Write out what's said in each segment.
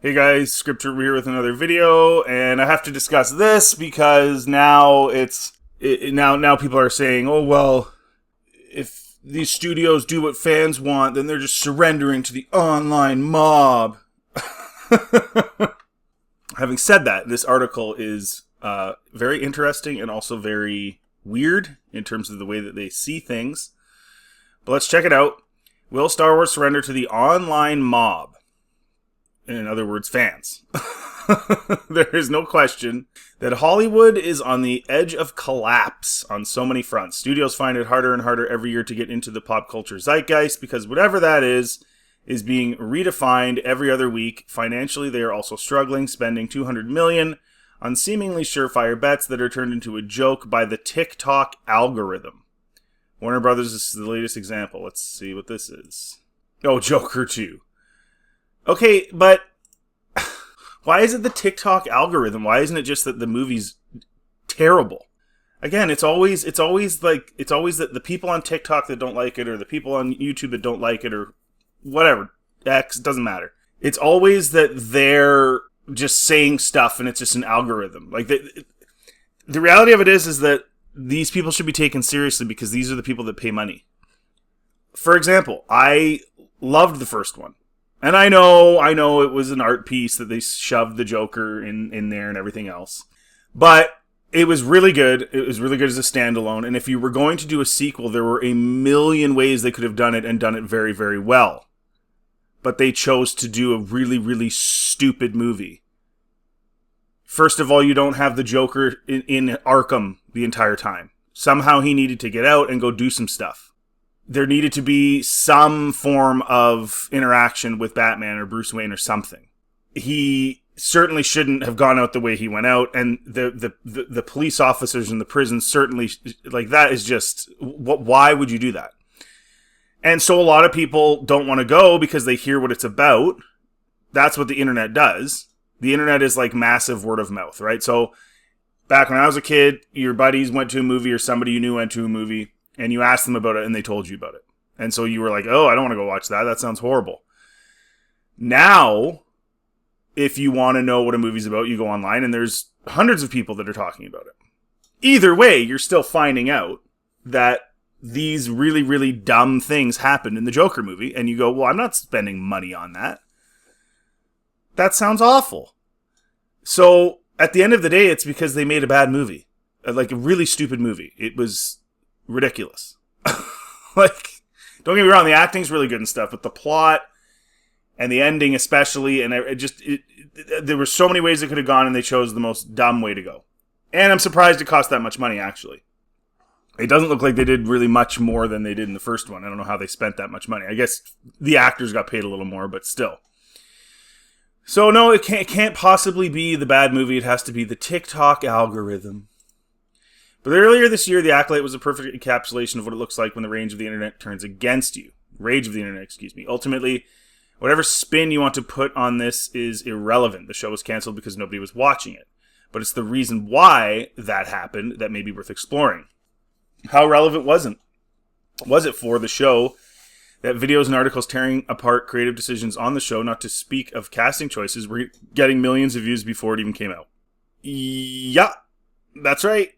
Hey guys, Scripture here with another video, and I have to discuss this because now now people are saying, oh well, if these studios do what fans want, then they're just surrendering to the online mob. Having said that, this article is very interesting and also very weird in terms of the way that they see things. But let's check it out. Will Star Wars surrender to the online mob? In other words, fans. There is no question that Hollywood is on the edge of collapse on so many fronts. Studios find it harder and harder every year to get into the pop culture zeitgeist because whatever that is being redefined every other week. Financially, they are also struggling, spending $200 million on seemingly surefire bets that are turned into a joke by the TikTok algorithm. Warner Brothers is the latest example. Let's see what this is. Oh, Joker 2. Okay, but why is it the TikTok algorithm? Why isn't it just that the movie's terrible? Again, it's always that the people on TikTok that don't like it, or the people on YouTube that don't like it, or whatever, X, doesn't matter. It's always that they're just saying stuff and it's just an algorithm. Like the reality of it is that these people should be taken seriously because these are the people that pay money. For example, I loved the first one. And I know it was an art piece that they shoved the Joker in there and everything else. But it was really good. It was really good as a standalone. And if you were going to do a sequel, there were a million ways they could have done it and done it very, very well. But they chose to do a really, really stupid movie. First of all, you don't have the Joker in Arkham the entire time. Somehow he needed to get out and go do some stuff. There needed to be some form of interaction with Batman or Bruce Wayne or something. He certainly shouldn't have gone out the way he went out, and the police officers in the prison certainly, like, that is just, why would you do that? And so a lot of people don't want to go because they hear what it's about. That's what the internet does. The internet is like massive word of mouth, right? So back when I was a kid, your buddies went to a movie or somebody you knew went to a movie, and you asked them about it, and they told you about it. And so you were like, oh, I don't want to go watch that. That sounds horrible. Now, if you want to know what a movie's about, you go online, and there's hundreds of people that are talking about it. Either way, you're still finding out that these really, really dumb things happened in the Joker movie, and you go, well, I'm not spending money on that. That sounds awful. So, at the end of the day, it's because they made a bad movie. Like, a really stupid movie. It was ridiculous. Like, don't get me wrong, the acting's really good and stuff, but the plot and the ending especially, and there were so many ways it could have gone, and they chose the most dumb way to go. And I'm surprised it cost that much money, actually. It doesn't look like they did really much more than they did in the first one. I don't know how they spent that much money. I guess the actors got paid a little more, but still. So no, it can't possibly be the bad movie. It has to be the TikTok algorithm. But earlier this year, the Accolate was a perfect encapsulation of what it looks like when the rage of the internet turns against you. Ultimately, whatever spin you want to put on this is irrelevant. The show was canceled because nobody was watching it. But it's the reason why that happened that may be worth exploring. How relevant was it for the show that videos and articles tearing apart creative decisions on the show, not to speak of casting choices, were getting millions of views before it even came out? Yeah, that's right.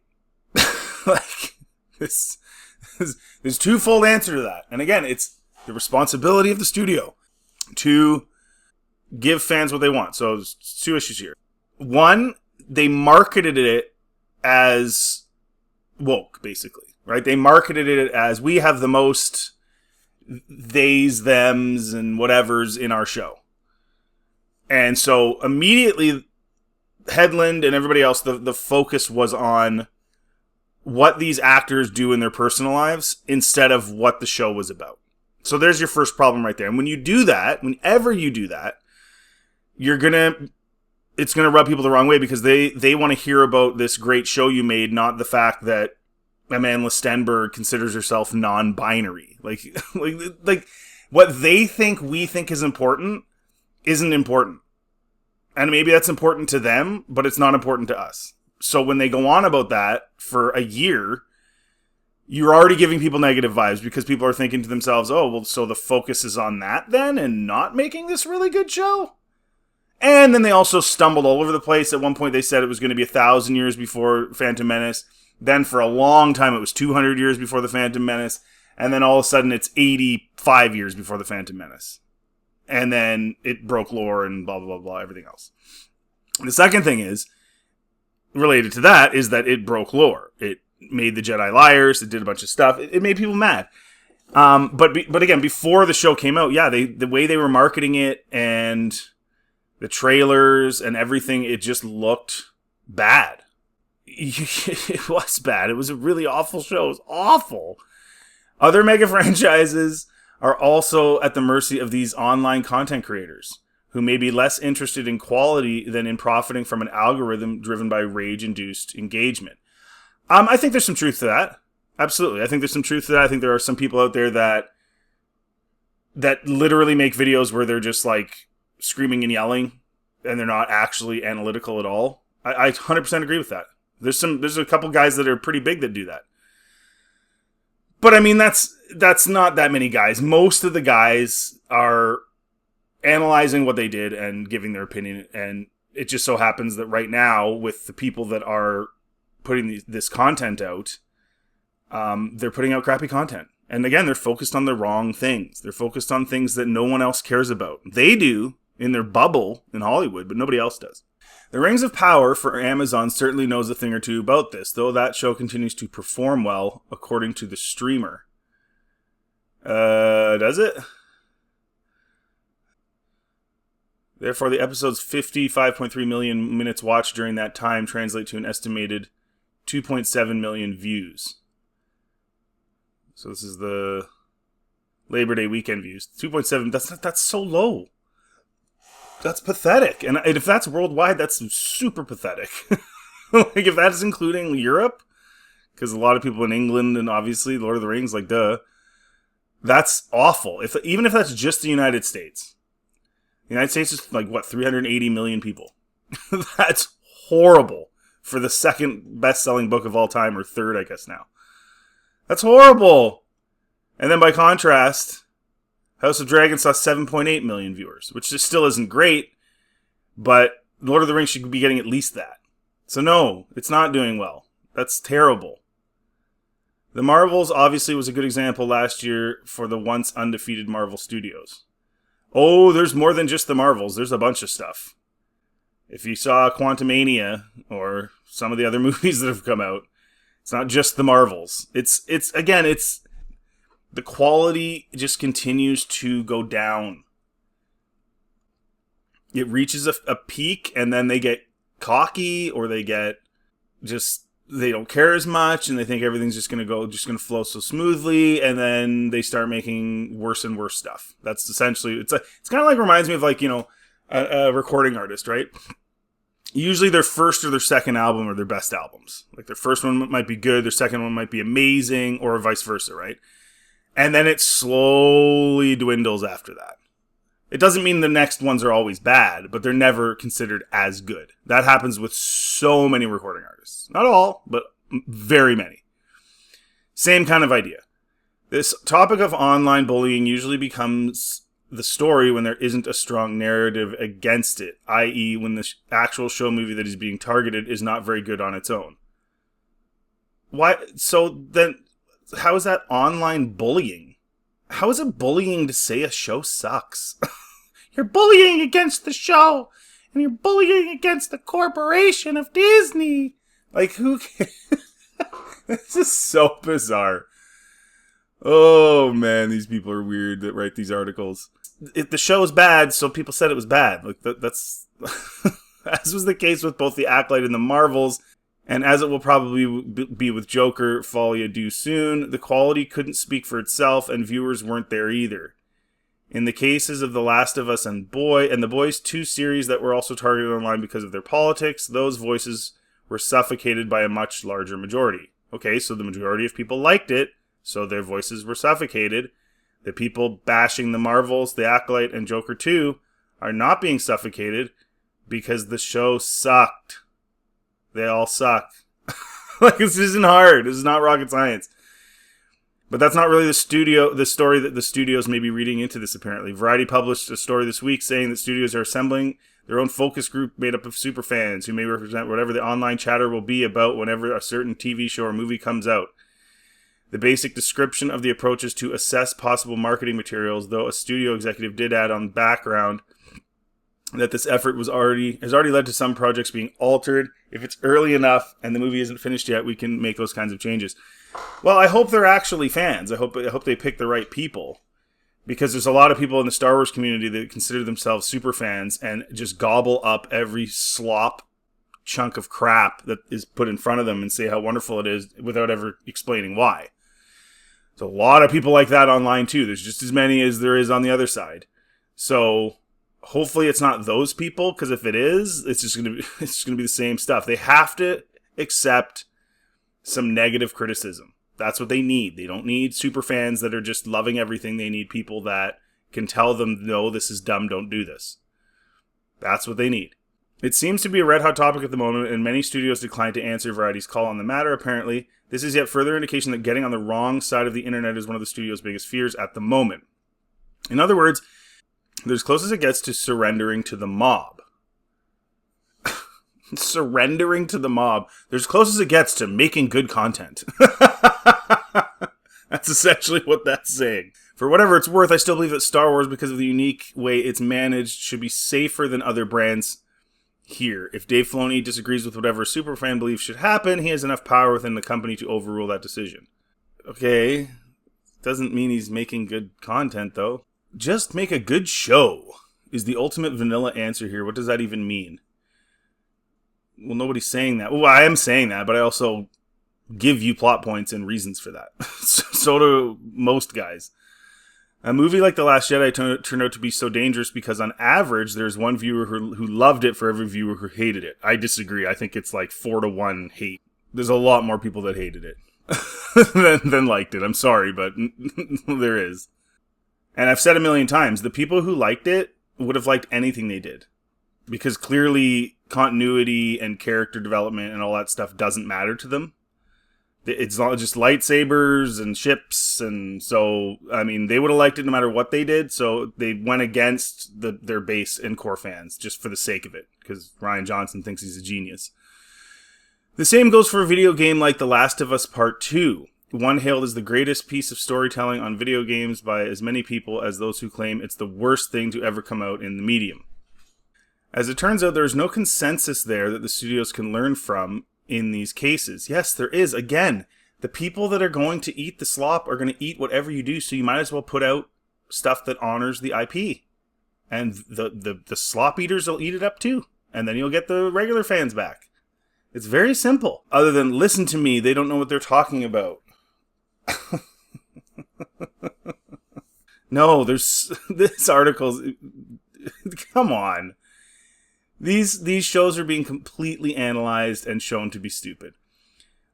Like, there's twofold answer to that. And again, it's the responsibility of the studio to give fans what they want. So there's two issues here. One, they marketed it as woke, basically, right? They marketed it as, we have the most theys, thems, and whatevers in our show. And so immediately, Headland and everybody else, the focus was on what these actors do in their personal lives instead of what the show was about. So there's your first problem right there. And when you do that, whenever you do that, it's gonna rub people the wrong way because they want to hear about this great show you made, not the fact that Amanda Stenberg considers herself non-binary. Like what they think we think is important isn't important. And maybe that's important to them, but it's not important to us. So when they go on about that for a year, you're already giving people negative vibes because people are thinking to themselves, oh, well, so the focus is on that then and not making this really good show? And And then they also stumbled all over the place. At one point they said it was going to be 1,000 years before Phantom Menace. Then for a long time it was 200 years before the Phantom Menace. And then all of a sudden it's 85 years before the Phantom Menace. And then it broke lore and blah, blah, blah, blah, everything else. The second thing is, related to that, is that it broke lore. It made the Jedi liars. It did a bunch of stuff. It made people mad. But again, before the show came out, yeah, the way they were marketing it and the trailers and everything, it just looked bad. It was bad. It was a really awful show. It was awful. Other mega franchises are also at the mercy of these online content creators who may be less interested in quality than in profiting from an algorithm driven by rage-induced engagement. I think there's some truth to that. Absolutely. I think there's some truth to that. I think there are some people out there that literally make videos where they're just like screaming and yelling and they're not actually analytical at all. I 100% agree with that. There's a couple guys that are pretty big that do that. But I mean, that's not that many guys. Most of the guys are analyzing what they did and giving their opinion. And it just so happens that right now, with the people that are putting this content out, they're putting out crappy content. And again, they're focused on the wrong things. They're focused on things that no one else cares about. They do in their bubble in Hollywood, but nobody else does. The Rings of Power for Amazon certainly knows a thing or two about this, though that show continues to perform well, according to the streamer. Does it? Therefore, the episode's 55.3 million minutes watched during that time translate to an estimated 2.7 million views. So this is the Labor Day weekend views. 2.7, that's so low. That's pathetic. And if that's worldwide, that's super pathetic. Like, if that's including Europe, because a lot of people in England and obviously Lord of the Rings, like, duh, that's awful. Even if that's just the United States. The United States is like, 380 million people. That's horrible for the second best-selling book of all time, or third, I guess now. That's horrible. And then by contrast, House of Dragon saw 7.8 million viewers, which just still isn't great, but Lord of the Rings should be getting at least that. So no, it's not doing well. That's terrible. The Marvels obviously was a good example last year for the once undefeated Marvel Studios. Oh, there's more than just the Marvels. There's a bunch of stuff. If you saw Quantumania or some of the other movies that have come out, it's not just the Marvels. It's the quality just continues to go down. It reaches a peak and then they get cocky, or they don't care as much and they think everything's just going to flow so smoothly, and then they start making worse and worse stuff. That's essentially, it's kind of like, reminds me of like, a recording artist, right? Usually their first or their second album are their best albums. Like their first one might be good, their second one might be amazing, or vice versa, right? And then it slowly dwindles after that. It doesn't mean the next ones are always bad, but they're never considered as good. That happens with so many recording artists. Not all, but very many. Same kind of idea. This topic of online bullying usually becomes the story when there isn't a strong narrative against it, i.e. when the actual show movie that is being targeted is not very good on its own. Why? So then, how is that online bullying? How is it bullying to say a show sucks? You're bullying against the show, and you're bullying against the corporation of Disney. Like, who cares? This is so bizarre. Oh man, these people are weird that write these articles. If the show is bad, so people said it was bad. Like that's as was the case with both the Accolate and the Marvels, and as it will probably be with Joker, Folia Due Soon, the quality couldn't speak for itself, and viewers weren't there either. In the cases of The Last of Us and The Boys, two series that were also targeted online because of their politics, those voices were suffocated by a much larger majority. Okay, so the majority of people liked it, so their voices were suffocated. The people bashing the Marvels, the Accolate, and Joker 2 are not being suffocated because the show sucked. They all suck. Like, this isn't hard. This is not rocket science. But that's not really the story that the studios may be reading into this, apparently. Variety published a story this week saying that studios are assembling their own focus group made up of superfans who may represent whatever the online chatter will be about whenever a certain TV show or movie comes out. The basic description of the approach is to assess possible marketing materials, though a studio executive did add on background that this effort has already led to some projects being altered. If it's early enough and the movie isn't finished yet, we can make those kinds of changes. Well, I hope they're actually fans. I hope they pick the right people. Because there's a lot of people in the Star Wars community that consider themselves super fans and just gobble up every slop chunk of crap that is put in front of them and say how wonderful it is without ever explaining why. There's a lot of people like that online too. There's just as many as there is on the other side. So hopefully it's not those people, because if it is, it's just gonna be the same stuff. They have to accept some negative criticism. That's what they need. They don't need super fans that are just loving everything. They need people that can tell them, no, this is dumb, don't do this. That's what they need. It seems to be a red-hot topic at the moment, and many studios decline to answer Variety's call on the matter, apparently. This is yet further indication that getting on the wrong side of the internet is one of the studio's biggest fears at the moment. In other words, they're as close as it gets to surrendering to the mob. Surrendering to the mob. They're as close as it gets to making good content. That's essentially what that's saying. For whatever it's worth, I still believe that Star Wars, because of the unique way it's managed, should be safer than other brands here. If Dave Filoni disagrees with whatever a superfan believes should happen, he has enough power within the company to overrule that decision. Okay, doesn't mean he's making good content, though. Just make a good show is the ultimate vanilla answer here. What does that even mean? Well, nobody's saying that. Well, I am saying that, but I also give you plot points and reasons for that. So do most guys. A movie like The Last Jedi turned out to be so dangerous because on average, there's one viewer who loved it for every viewer who hated it. I disagree. I think it's like 4-1 hate. There's a lot more people that hated it than liked it. I'm sorry, but there is. And I've said a million times, the people who liked it would have liked anything they did. Because clearly continuity and character development and all that stuff doesn't matter to them. It's not just lightsabers and ships, and so, I mean, they would have liked it no matter what they did, so they went against their base and core fans just for the sake of it, because Rian Johnson thinks he's a genius. The same goes for a video game like The Last of Us Part 2, one hailed as the greatest piece of storytelling on video games by as many people as those who claim it's the worst thing to ever come out in the medium. As it turns out, there is no consensus there that the studios can learn from in these cases. Yes, there is. Again, the people that are going to eat the slop are going to eat whatever you do, so you might as well put out stuff that honors the IP. And the slop eaters will eat it up too. And then you'll get the regular fans back. It's very simple. Other than, listen to me, they don't know what they're talking about. No, there's... This article's... Come on. These shows are being completely analyzed and shown to be stupid.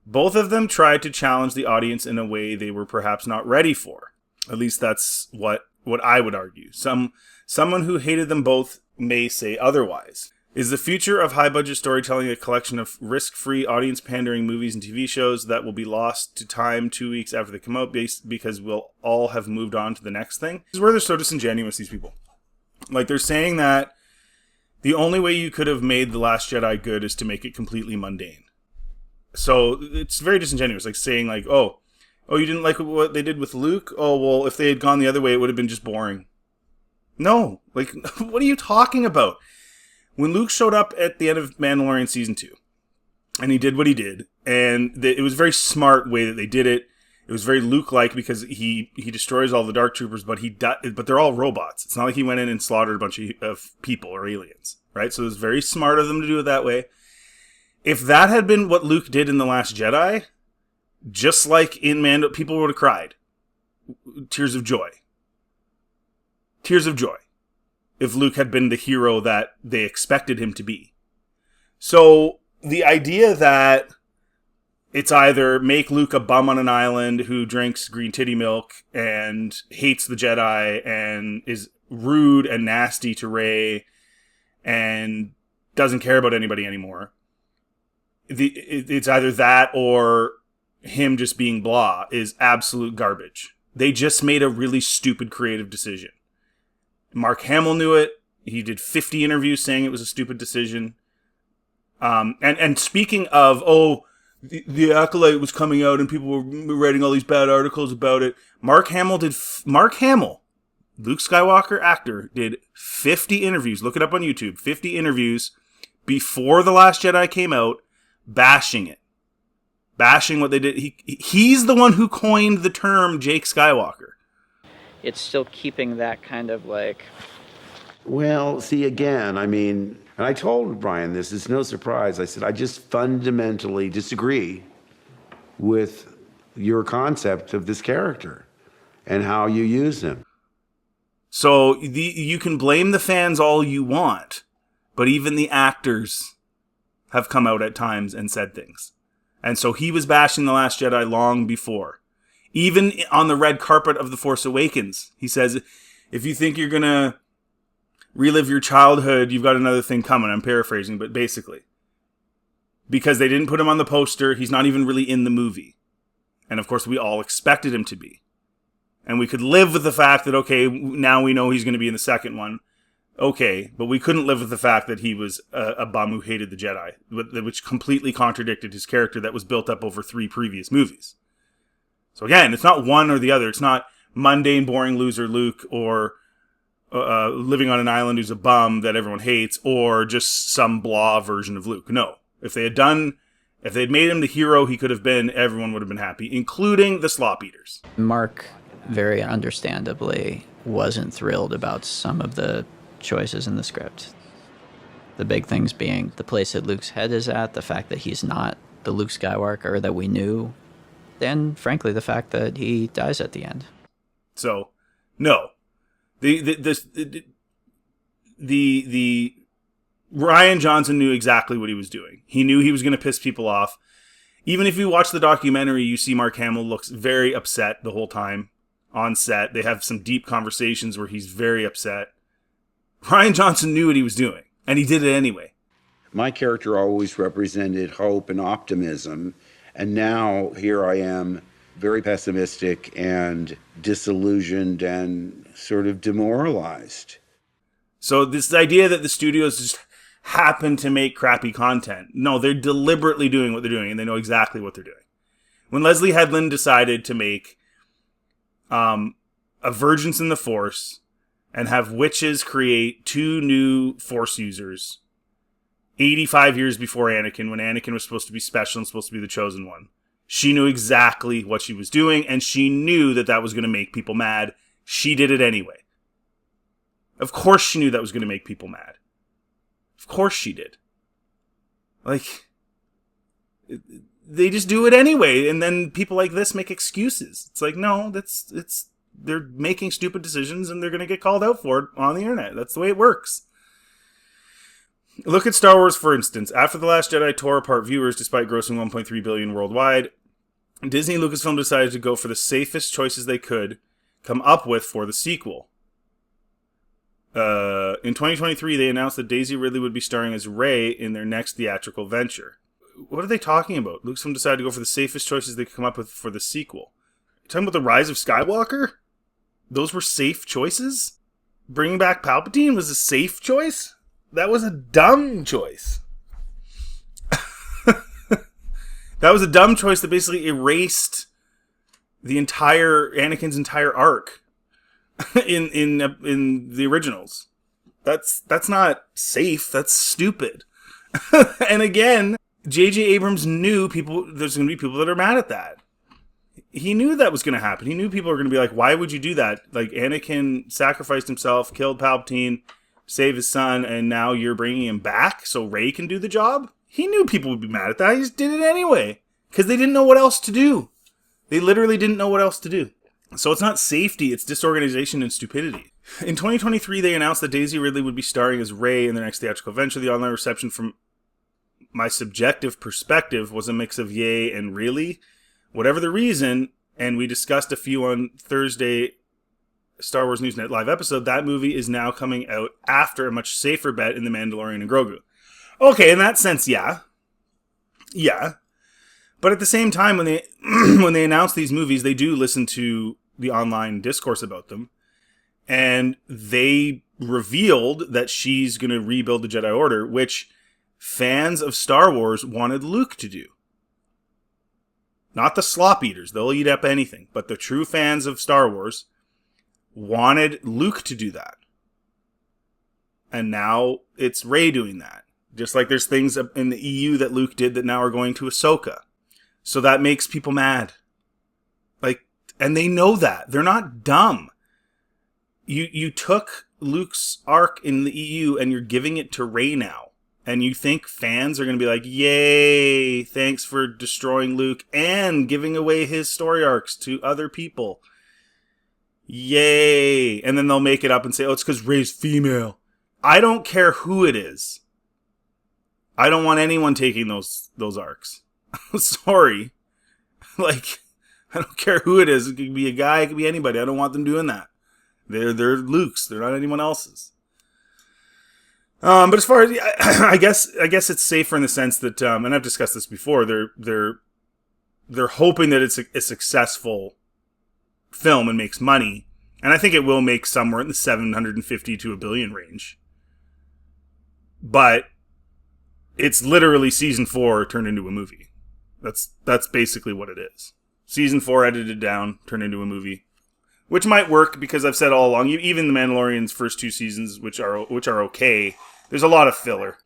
Both of them tried to challenge the audience in a way they were perhaps not ready for. At least that's what I would argue. Someone who hated them both may say otherwise. Is the future of high-budget storytelling a collection of risk-free, audience-pandering movies and TV shows that will be lost to time 2 weeks after they come out because we'll all have moved on to the next thing? This is where they're so disingenuous, these people. Like, they're saying that the only way you could have made The Last Jedi good is to make it completely mundane. So it's very disingenuous, like saying like, oh, you didn't like what they did with Luke? Oh, well, if they had gone the other way, it would have been just boring. No, like, what are you talking about? When Luke showed up at the end of Mandalorian Season 2, and he did what he did, and it was a very smart way that they did it. It was very Luke-like because he destroys all the Dark Troopers, but they're all robots. It's not like he went in and slaughtered a bunch of people or aliens, right? So it was very smart of them to do it that way. If that had been what Luke did in The Last Jedi, just like in Mando, people would have cried. Tears of joy. Tears of joy. If Luke had been the hero that they expected him to be. So the idea that it's either make Luke a bum on an island who drinks green titty milk and hates the Jedi and is rude and nasty to Rey and doesn't care about anybody anymore. It's either that or him just being blah is absolute garbage. They just made a really stupid creative decision. Mark Hamill knew it. He did 50 interviews saying it was a stupid decision. And speaking of, the Accolate was coming out and people were writing all these bad articles about it. Mark Hamill, Luke Skywalker actor, did 50 interviews. Look it up on YouTube. 50 interviews before The Last Jedi came out, bashing it. Bashing what they did. He's the one who coined the term Jake Skywalker. It's still keeping that kind of like... Well, see, again, I mean, and I told Brian this, it's no surprise. I said, I just fundamentally disagree with your concept of this character and how you use him. So you can blame the fans all you want, but even the actors have come out at times and said things. And so he was bashing The Last Jedi long before. Even on the red carpet of The Force Awakens, he says, if you think you're going to relive your childhood, you've got another thing coming. I'm paraphrasing, but basically. Because they didn't put him on the poster, he's not even really in the movie. And of course, we all expected him to be. And we could live with the fact that, okay, now we know he's going to be in the second one. Okay, but we couldn't live with the fact that he was a bum who hated the Jedi, which completely contradicted his character that was built up over 3 previous movies. So again, it's not one or the other. It's not mundane, boring loser Luke, or living on an island who's a bum that everyone hates, or just some blah version of Luke. No. If they'd made him the hero he could have been, everyone would have been happy, including the slop eaters. Mark, very understandably, wasn't thrilled about some of the choices in the script. The big things being the place that Luke's head is at, the fact that he's not the Luke Skywalker that we knew, and frankly, the fact that he dies at the end. So, no. The Rian Johnson knew exactly what he was doing. He knew he was going to piss people off. Even if you watch the documentary, you see Mark Hamill looks very upset the whole time on set. They have some deep conversations where he's very upset. Rian Johnson knew what he was doing, and he did it anyway. My character always represented hope and optimism, and now here I am, very pessimistic and disillusioned and sort of demoralized. So this idea that the studios just happen to make crappy content. No, they're deliberately doing what they're doing, and they know exactly what they're doing. When Leslie Headland decided to make a Virgins in the Force and have witches create 2 new Force users 85 years before Anakin, when Anakin was supposed to be special and supposed to be the chosen one, she knew exactly what she was doing, and she knew that that was going to make people mad. She did it anyway. Of course she knew that was going to make people mad. Of course she did. Like, they just do it anyway, and then people like this make excuses. It's like, no, they're making stupid decisions, and they're going to get called out for it on the internet. That's the way it works. Look at Star Wars, for instance. After The Last Jedi tore apart viewers despite grossing $1.3 billion worldwide, Disney and Lucasfilm decided to go for the safest choices they could come up with for the sequel. In 2023, they announced that Daisy Ridley would be starring as Rey in their next theatrical venture. What are they talking about? Lucasfilm decided to go for the safest choices they could come up with for the sequel. You're talking about The Rise of Skywalker? Those were safe choices? Bringing back Palpatine was a safe choice? That was a dumb choice. That was a dumb choice that basically erased Anakin's entire arc in the originals. That's not safe. That's stupid. And again, J.J. Abrams knew there's going to be people that are mad at that. He knew that was going to happen. He knew people were going to be like, why would you do that? Like, Anakin sacrificed himself, killed Palpatine, save his son, and now you're bringing him back so Rey can do the job? He knew people would be mad at that. He just did it anyway. Because they didn't know what else to do. They literally didn't know what else to do. So it's not safety, it's disorganization and stupidity. In 2023, they announced that Daisy Ridley would be starring as Rey in their next theatrical venture. The online reception from my subjective perspective was a mix of yay and really. Whatever the reason, and we discussed a few on Thursday Star Wars Newsnet live episode, that movie is now coming out after a much safer bet in The Mandalorian and Grogu. Okay, in that sense, yeah. Yeah. But at the same time, when they when they announce these movies, they do listen to the online discourse about them. And they revealed that she's going to rebuild the Jedi Order, which fans of Star Wars wanted Luke to do. Not the slop eaters, they'll eat up anything, but the true fans of Star Wars wanted Luke to do that. And now it's Rey doing that. Just like there's things in the EU that Luke did that now are going to Ahsoka. So that makes people mad. And they know that. They're not dumb. You took Luke's arc in the EU and you're giving it to Rey now. And you think fans are going to be like, yay, thanks for destroying Luke and giving away his story arcs to other people. Yay. And then they'll make it up and say, oh, it's because Rey's female. I don't care who it is. I don't want anyone taking those arcs. Sorry. I don't care who it is. It could be a guy, it could be anybody. I don't want them doing that. They're Luke's. They're not anyone else's. But as far as I guess it's safer in the sense that, and I've discussed this before. They're hoping that it's a successful film and makes money, and I think it will make somewhere in the 750 to $1 billion range. But it's literally season 4 turned into a movie. That's basically what it is. Season 4 edited down, turned into a movie. Which might work because I've said all along, even The Mandalorian's first 2 seasons, which are okay, there's a lot of filler.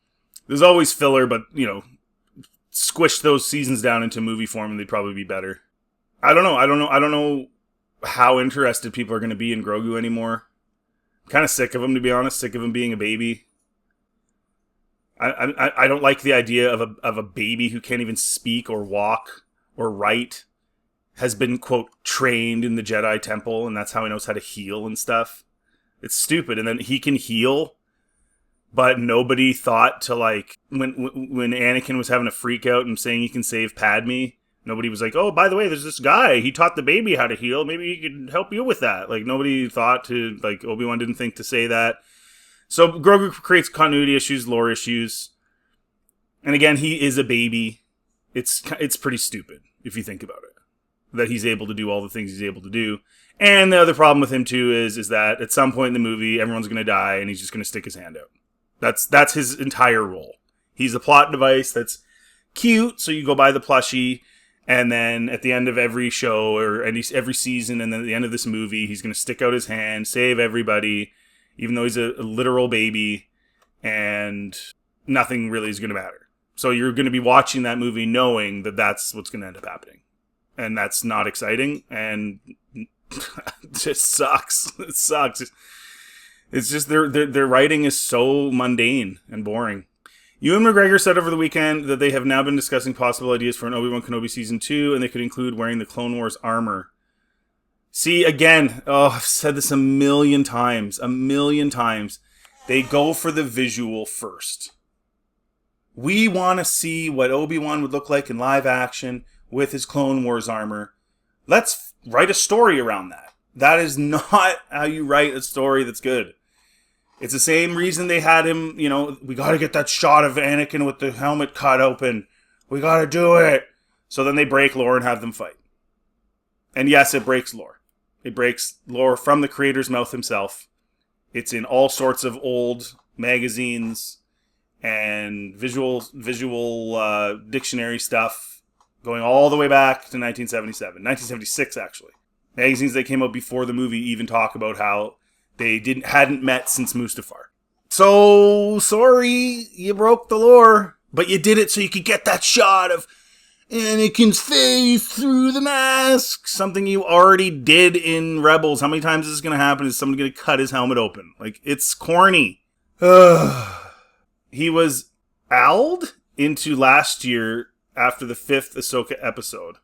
There's always filler, but, squish those seasons down into movie form and they'd probably be better. I don't know how interested people are going to be in Grogu anymore. I'm kind of sick of him, to be honest. Sick of him being a baby. I don't like the idea of a baby who can't even speak or walk or write has been, quote, trained in the Jedi Temple, and that's how he knows how to heal and stuff. It's stupid. And then he can heal, but nobody thought to, when Anakin was having a freak out and saying he can save Padme, nobody was like, oh, by the way, there's this guy. He taught the baby how to heal. Maybe he could help you with that. Nobody thought to, ObiWan didn't think to say that. So Grogu creates continuity issues, lore issues. And again, he is a baby. It's pretty stupid, if you think about it, that he's able to do all the things he's able to do. And the other problem with him, too, is that at some point in the movie, everyone's going to die, and he's just going to stick his hand out. That's his entire role. He's a plot device that's cute, so you go buy the plushie, and then at the end of every show, or every season, and then at the end of this movie, he's going to stick out his hand, save everybody, even though he's a literal baby, and nothing really is going to matter. So you're going to be watching that movie knowing that that's what's going to end up happening. And that's not exciting, and it just sucks. It sucks. It's just their writing is so mundane and boring. Ewan McGregor said over the weekend that they have now been discussing possible ideas for an Obi-Wan Kenobi Season 2, and they could include wearing the Clone Wars armor. See, again, I've said this a million times. They go for the visual first. We want to see what Obi-Wan would look like in live action with his Clone Wars armor. Let's write a story around that. That is not how you write a story that's good. It's the same reason they had him, we got to get that shot of Anakin with the helmet cut open. We got to do it. So then they break lore and have them fight. And yes, it breaks lore. It breaks lore from the creator's mouth himself. It's in all sorts of old magazines and visual dictionary stuff going all the way back to 1977. 1976, actually. Magazines that came out before the movie even talk about how they hadn't met since Mustafar. So, sorry, you broke the lore, but you did it so you could get that shot of Anakin's face through the mask. Something you already did in Rebels. How many times is this going to happen? Is someone going to cut his helmet open? It's corny. He was owled into last year after the 5th Ahsoka episode.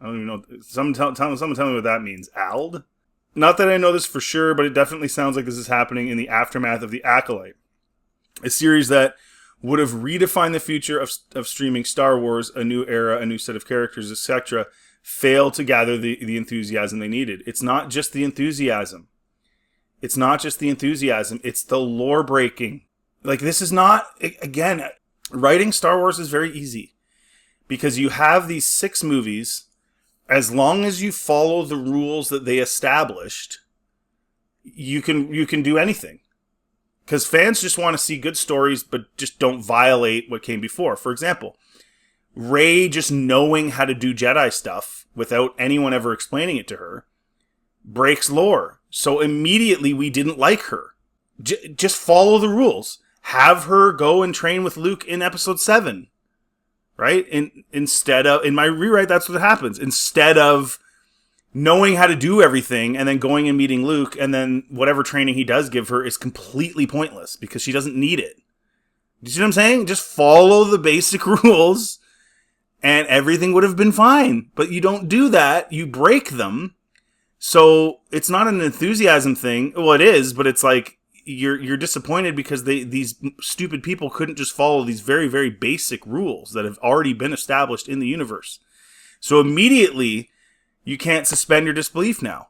I don't even know. Someone tell me what that means. Owled? Not that I know this for sure, but it definitely sounds like this is happening in the aftermath of The Accolate, a series that would have redefined the future of streaming Star Wars, a new era, a new set of characters, etc., failed to gather the enthusiasm they needed. It's not just the enthusiasm. It's the lore breaking. This is not, again, writing Star Wars is very easy because you have these 6 movies. As long as you follow the rules that they established, you can do anything. Because fans just want to see good stories, but just don't violate what came before. For example, Rey just knowing how to do Jedi stuff without anyone ever explaining it to her breaks lore. So immediately we didn't like her. Just follow the rules. Have her go and train with Luke in episode 7. Right? Instead of, in my rewrite, that's what happens. Instead of knowing how to do everything and then going and meeting Luke, and then whatever training he does give her is completely pointless because she doesn't need it. Do you see what I'm saying? Just follow the basic rules and everything would have been fine. But you don't do that. You break them. So it's not an enthusiasm thing. Well, it is, but it's like you're disappointed because these stupid people couldn't just follow these very, very basic rules that have already been established in the universe. So immediately you can't suspend your disbelief now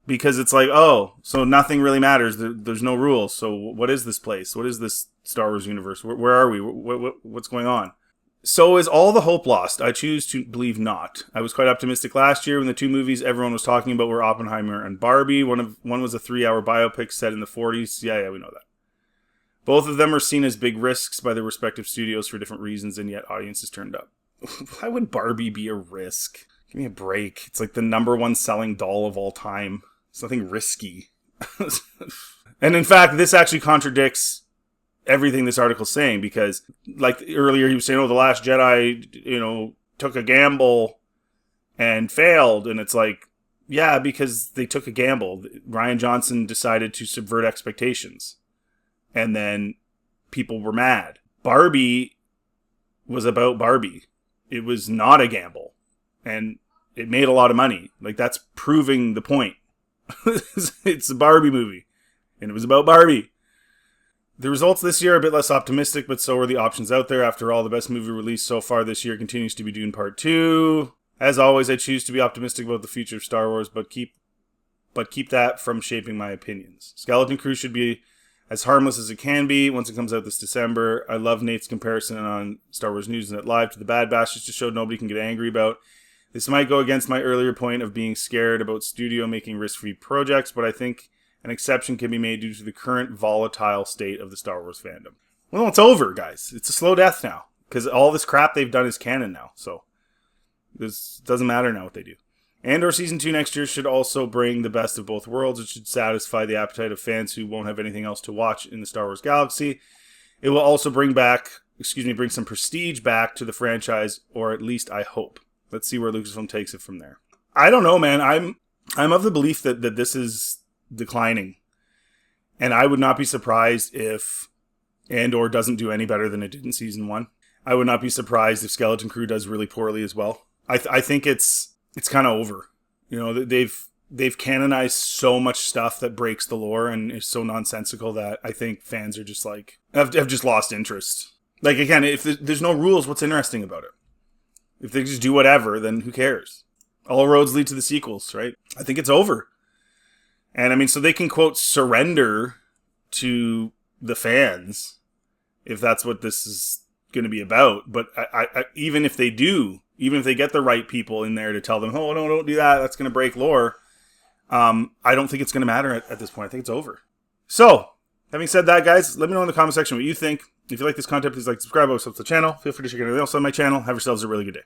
because it's like, oh, so nothing really matters. There's no rules. So what is this place? What is this Star Wars universe? Where are we? What's going on? So is all the hope lost? I choose to believe not. I was quite optimistic last year when the two movies everyone was talking about were Oppenheimer and Barbie. One was a 3-hour biopic set in the 40s. Yeah, we know that. Both of them are seen as big risks by their respective studios for different reasons, and yet audiences turned up. Why would Barbie be a risk? Give me a break. It's like the #1 selling doll of all time. It's nothing risky. And in fact, this actually contradicts everything this article's saying, because like earlier he was saying, oh, The Last Jedi, took a gamble and failed. And it's like, yeah, because they took a gamble. Rian Johnson decided to subvert expectations. And then people were mad. Barbie was about Barbie. It was not a gamble. And it made a lot of money. Like, that's proving the point. It's a Barbie movie. And it was about Barbie. The results this year are a bit less optimistic, but so are the options out there. After all, the best movie released so far this year continues to be Dune Part 2. As always, I choose to be optimistic about the future of Star Wars, but keep that from shaping my opinions. Skeleton Crew should be as harmless as it can be once it comes out this December. I love Nate's comparison on Star Wars News Net Live to The Bad Batch, just to show nobody can get angry about. This might go against my earlier point of being scared about studio making risk-free projects, but I think an exception can be made due to the current volatile state of the Star Wars fandom. Well, it's over, guys. It's a slow death now, because all this crap they've done is canon now, so this doesn't matter now what they do. Andor Season 2 next year should also bring the best of both worlds. It should satisfy the appetite of fans who won't have anything else to watch in the Star Wars galaxy. It will also bring some prestige back to the franchise, or at least I hope. Let's see where Lucasfilm takes it from there. I don't know, man. I'm of the belief that this is declining. And I would not be surprised if Andor doesn't do any better than it did in Season 1. I would not be surprised if Skeleton Crew does really poorly as well. I think it's kind of over. They've canonized so much stuff that breaks the lore and is so nonsensical that I think fans are just like, have just lost interest. Like, again, if there's no rules, what's interesting about it? If they just do whatever, then who cares? All roads lead to the sequels, right? I think it's over. And I mean, so they can, quote, surrender to the fans if that's what this is going to be about. But I even if they do, even if they get the right people in there to tell them, oh, no, don't do that, that's going to break lore, I don't think it's going to matter at this point. I think it's over. So, having said that, guys, let me know in the comment section what you think. If you like this content, please like, subscribe, also to the channel. Feel free to check out anything else on my channel. Have yourselves a really good day.